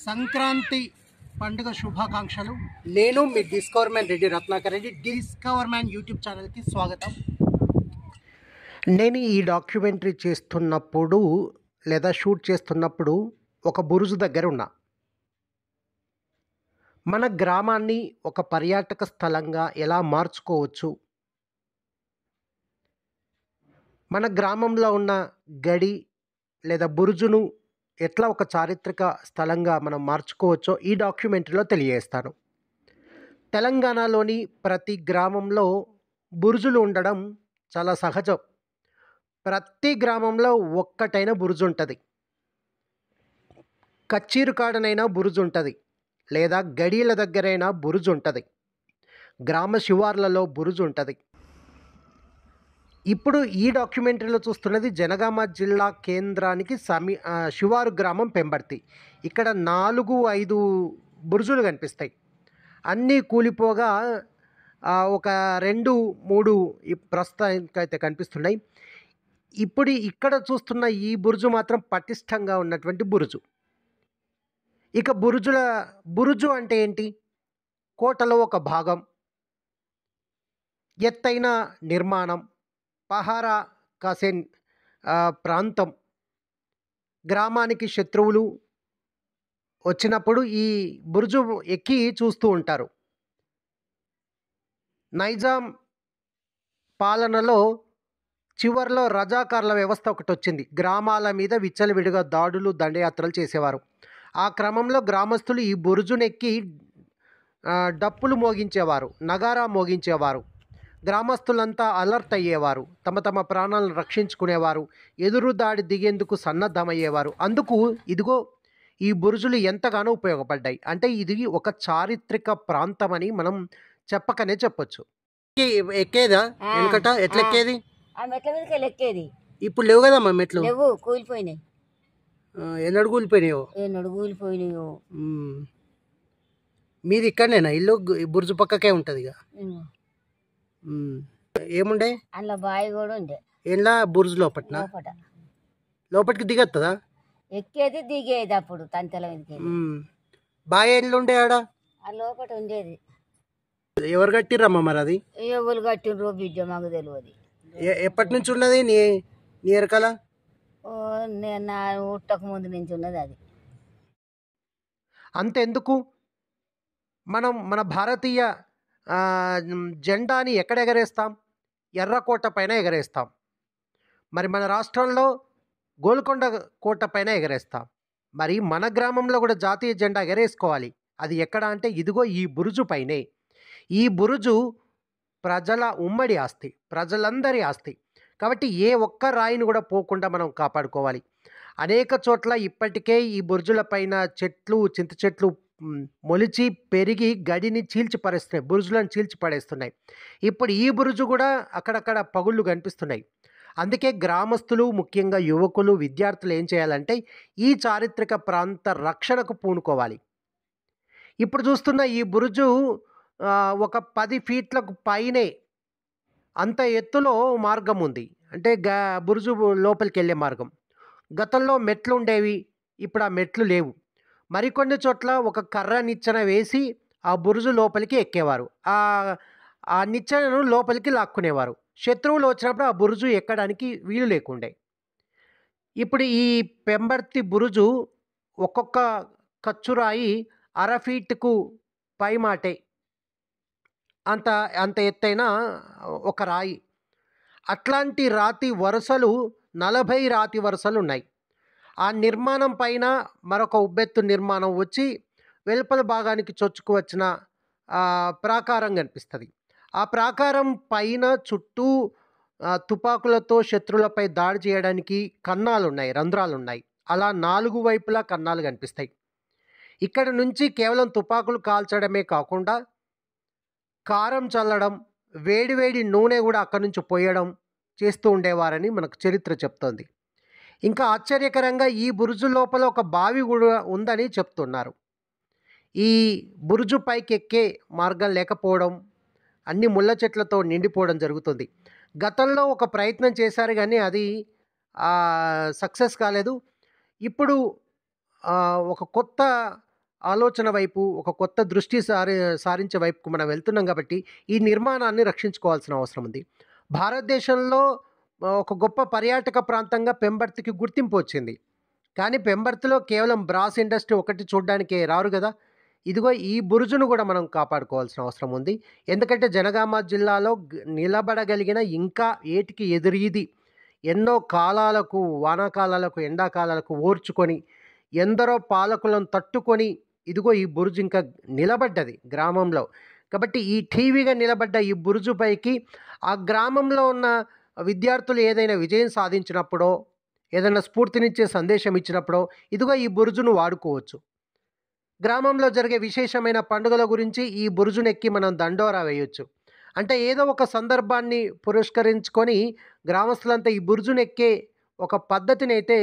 సంక్రాంతి పండుగ శుభాకాంక్షలు. నేను మీ discover man Reddy Ratnakar Reddy. Discover man YouTube ఛానల్కి స్వాగతం. నేను ఈ డాక్యుమెంటరీ చేస్తున్నప్పుడు లేదా షూట్ చేస్తున్నప్పుడు ఒక బురుజు దగ్గర ఉన్నా. మన గ్రామాన్ని ఒక పర్యాటక స్థలంగా ఎలా మార్చుకోవచ్చు, మన గ్రామంలో ఉన్న గడి లేదా బురుజును ఎట్లా ఒక చారిత్రక స్థలంగా మనం మార్చుకోవచ్చో ఈ డాక్యుమెంటరీలో తెలియజేస్తాను. తెలంగాణలోని ప్రతి గ్రామంలో బురుజులు ఉండడం చాలా సహజం. ప్రతి గ్రామంలో ఒక్కటైన బురుజు ఉంటుంది. కచ్చీరు కాడనైనా బురుజు ఉంటుంది, లేదా గడియల దగ్గరైనా బురుజు ఉంటుంది, గ్రామ శివార్లలో బురుజు ఉంటుంది. ఇప్పుడు ఈ డాక్యుమెంటరీలో చూస్తున్నది జనగామ జిల్లా కేంద్రానికి శివారు గ్రామం పెంబర్తి. ఇక్కడ 4-5 బురుజులు కనిపిస్తాయి. అన్నీ కూలిపోగా ఒక 2-3 ప్రస్తుతానికైతే కనిపిస్తున్నాయి. ఇప్పుడు ఇక్కడ చూస్తున్న ఈ బురుజు మాత్రం పటిష్టంగా ఉన్నటువంటి బురుజు. ఇక బురుజు అంటే ఏంటి? కోటలో ఒక భాగం, ఎత్తైన నిర్మాణం, పహారా కాసే ప్రాంతం. గ్రామానికి శత్రువులు వచ్చినప్పుడు ఈ బురుజు ఎక్కి చూస్తూ ఉంటారు. నైజాం పాలనలో చివరిలో రజాకార్ల వ్యవస్థ ఒకటి వచ్చింది. గ్రామాల మీద విచ్చలవిడిగా దాడులు, దండయాత్రలు చేసేవారు. ఆ క్రమంలో గ్రామస్తులు ఈ బురుజునెక్కి డప్పులు మోగించేవారు, నగారా మోగించేవారు. గ్రామస్తులంతా అలర్ట్ అయ్యేవారు, తమ తమ ప్రాణాలను రక్షించుకునేవారు, ఎదురు దాడి దిగేందుకు సన్నద్ధమయ్యేవారు. అందుకు ఇదిగో ఈ బురుజులు ఎంతగానో ఉపయోగపడ్డాయి. అంటే ఇది ఒక చారిత్రక ప్రాంతం అని మనం చెప్పకనే చెప్పొచ్చు. ఎక్కేదా వెనకట? ఎట్లా ఎక్కేది? ఆ మెట్ల మీదకి ఎక్కేది. ఇప్పుడు లేవు కదమ్మా మెట్లు. లేవు, కూలిపోయినాయి. ఎన్నడు కూలిపోయినాయో. కూలిపోయినాయో. మీది ఇక్కడనేనా ఇల్లు? బురుజు పక్కకే ఉంటుంది ఇక. ఏముండే అందులో బావి కూడా ఉండే. ఎలా బురుజు లోపటికి దిగొస్తుందా? ఎక్కేది దిగేది అప్పుడు తంతెల మీదకి. బావి ఎల్లుండే ఆడ ఆ లోపల ఉండేది. ఎవరు కట్టిరమ్మా మరి అది? ఎవరు కట్టినరో బిడ్డ మాకు తెలియదు. ఎప్పటి నుంచి ఉన్నది నీ ఎరకల? నేను నా ఉట్టక ముందు నుంచి ఉన్నది అది. అంతెందుకు, మనం మన భారతీయ జెండాని ఎక్కడ ఎగరేస్తాం? ఎర్రకోట పైన ఎగరేస్తాం. మరి మన రాష్ట్రంలో గోల్కొండ కోట పైన ఎగరేస్తాం. మరి మన గ్రామంలో కూడా జాతీయ జెండా ఎగరేసుకోవాలి. అది ఎక్కడ అంటే ఇదిగో ఈ బురుజు పైనే. ఈ బురుజు ప్రజల ఉమ్మడి ఆస్తి, ప్రజలందరి ఆస్తి. కాబట్టి ఏ ఒక్క రాయిని కూడా పోకుండా మనం కాపాడుకోవాలి. అనేక చోట్ల ఇప్పటికే ఈ బురుజుల పైన చెట్లు, చింత చెట్లు మొలిచి పెరిగి గడిని చీల్చిపడేస్తున్నాయి, బురుజులను చీల్చిపడేస్తున్నాయి. ఇప్పుడు ఈ బురుజు కూడా అక్కడక్కడ పగుళ్ళు కనిపిస్తున్నాయి. అందుకే గ్రామస్తులు, ముఖ్యంగా యువకులు, విద్యార్థులు ఏం చేయాలంటే ఈ చారిత్రక ప్రాంత రక్షణకు పూనుకోవాలి. ఇప్పుడు చూస్తున్న ఈ బురుజు ఒక 10 ఫీట్లకు పైనే అంత ఎత్తులో మార్గం ఉంది. అంటే బురుజు లోపలికి వెళ్ళే మార్గం. గతంలో మెట్లు ఉండేవి, ఇప్పుడు ఆ మెట్లు లేవు. మరికొన్ని చోట్ల ఒక కర్ర నిచ్చెన వేసి ఆ బురుజు లోపలికి ఎక్కేవారు. ఆ నిచ్చెనను లోపలికి లాక్కునేవారు. శత్రువులు వచ్చినప్పుడు ఆ బురుజు ఎక్కడానికి వీలు లేకుండే. ఇప్పుడు ఈ పెంబర్తి బురుజు ఒక్కొక్క కచ్చురాయి 1/2 ఫీటుకు పై మాటే అంత ఎత్తైన ఒక రాయి. అట్లాంటి రాతి వరుసలు 40 రాతి వరుసలు ఉన్నాయి. ఆ నిర్మాణం పైన మరొక ఉబ్బెత్తు నిర్మాణం వచ్చి వెలుపల భాగానికి చొచ్చుకు వచ్చిన ప్రాకారం కనిపిస్తుంది. ఆ ప్రాకారం పైన చుట్టూ తుపాకులతో శత్రువులపై దాడి చేయడానికి కన్నాలు ఉన్నాయి, రంధ్రాలు ఉన్నాయి. అలా 4 వైపులా కన్నాలు కనిపిస్తాయి. ఇక్కడ నుంచి కేవలం తుపాకులు కాల్చడమే కాకుండా కారం చల్లడం, వేడివేడి నూనె కూడా అక్కడి నుంచి పోయడం చేస్తూ ఉండేవారని మనకు చరిత్ర చెప్తోంది. ఇంకా ఆశ్చర్యకరంగా ఈ బురుజు లోపల ఒక బావి కూడా ఉందని చెప్తున్నారు. ఈ బురుజు పైకి ఎక్కే మార్గం లేకపోవడం, అన్ని ముళ్ళ చెట్లతో నిండిపోవడం జరుగుతుంది. గతంలో ఒక ప్రయత్నం చేశారు కానీ అది సక్సెస్ కాలేదు. ఇప్పుడు ఒక కొత్త ఆలోచన వైపు, ఒక కొత్త దృష్టి సారించే వైపుకు మనం వెళ్తున్నాం కాబట్టి, ఈ నిర్మాణాన్ని రక్షించుకోవాల్సిన అవసరం ఉంది. భారతదేశంలో ఒక గొప్ప పర్యాటక ప్రాంతంగా పెంబర్తికి గుర్తింపు వచ్చింది. కానీ పెంబర్తిలో కేవలం బ్రాస్ ఇండస్ట్రీ ఒకటి చూడ్డానికే రారు గదా! ఇదిగో ఈ బురుజును గూడా మనం కాపాడుకోవాల్సిన అవసరం ఉంది. ఎందుకంటే జనగామ జిల్లాలో నిలబడగలిగిన, ఇంకా ఏటికి ఎదురీది ఎన్నో కాలాలకు, వానాకాలాలకు, ఎండాకాలాలకు ఓర్చుకొని, ఎందరో పాలకులను తట్టుకొని ఇదిగో ఈ బురుజు ఇంకా నిలబడ్డది గ్రామంలో. కాబట్టి ఈ ఠీవిగా నిలబడ్డ ఈ బురుజు పైకి ఆ గ్రామంలో ఉన్న విద్యార్థులు ఏదైనా విజయం సాధించినప్పుడో, ఏదైనా స్ఫూర్తినిచ్చే సందేశం ఇచ్చినప్పుడో ఇదిగో ఈ బురుజును వాడుకోవచ్చు. గ్రామంలో జరిగే విశేషమైన పండుగల గురించి ఈ బురుజునెక్కి మనం దండోరా వేయొచ్చు. అంటే ఏదో ఒక సందర్భాన్ని పురస్కరించుకొని గ్రామస్తులంతా ఈ బురుజునెక్కే ఒక పద్ధతినైతే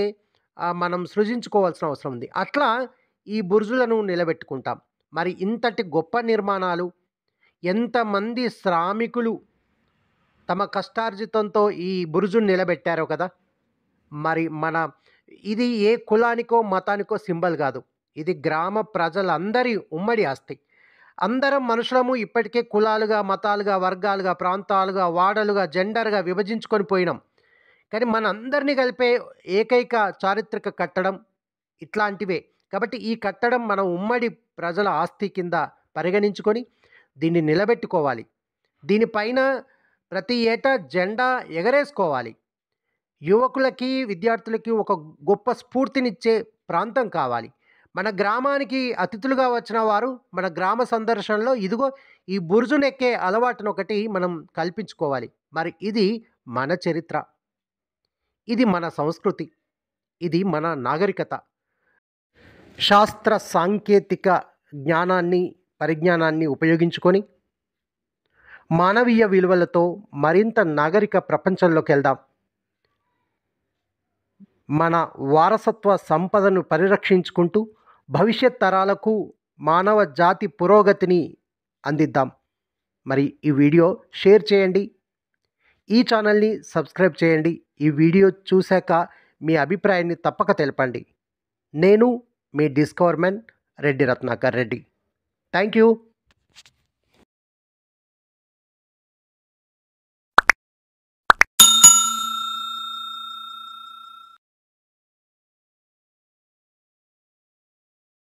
మనం సృజించుకోవాల్సిన అవసరం ఉంది. అట్లా ఈ బురుజులను నిలబెట్టుకుంటాం. మరి ఇంతటి గొప్ప నిర్మాణాలు, ఎంతమంది శ్రామికులు తమ కష్టార్జితంతో ఈ బురుజును నిలబెట్టారో కదా! మరి ఇది ఏ కులానికో, మతానికో సింబల్ కాదు. ఇది గ్రామ ప్రజలందరి ఉమ్మడి ఆస్తి. అందరం మనుషులము ఇప్పటికే కులాలుగా, మతాలుగా, వర్గాలుగా, ప్రాంతాలుగా, వాడలుగా, జెండర్‌గా విభజించుకొని పోయినాం. కానీ మనందరిని కలిపే ఏకైక చారిత్రక కట్టడం ఇట్లాంటివే. కాబట్టి ఈ కట్టడం మన ఉమ్మడి ప్రజల ఆస్తి కింద పరిగణించుకొని దీన్ని నిలబెట్టుకోవాలి. దీనిపైన ప్రతి ఏటా జెండా ఎగరేసుకోవాలి. యువకులకి, విద్యార్థులకి ఒక గొప్ప స్ఫూర్తినిచ్చే ప్రాంతం కావాలి. మన గ్రామానికి అతిథులుగా వచ్చిన వారు మన గ్రామ సందర్శనలో ఇదిగో ఈ బురుజునెక్కే అలవాటునొకటి మనం కల్పించుకోవాలి. మరి ఇది మన చరిత్ర. ఇది మన సంస్కృతి. ఇది మన నాగరికత. శాస్త్ర సాంకేతిక పరిజ్ఞానాన్ని ఉపయోగించుకొని మానవీయ విలువలతో మరింత నాగరిక ప్రపంచంలోకి వెళ్దాం. మన వారసత్వ సంపదను పరిరక్షించుకుంటూ భవిష్యత్ తరాలకు మానవ జాతి పురోగతిని అందిద్దాం. మరి ఈ వీడియో షేర్ చేయండి. ఈ ఛానల్ని సబ్స్క్రైబ్ చేయండి. ఈ వీడియో చూశాక మీ అభిప్రాయాన్ని తప్పక తెలపండి. నేను మీ discover man Reddy Ratnakar Reddy. Thank you.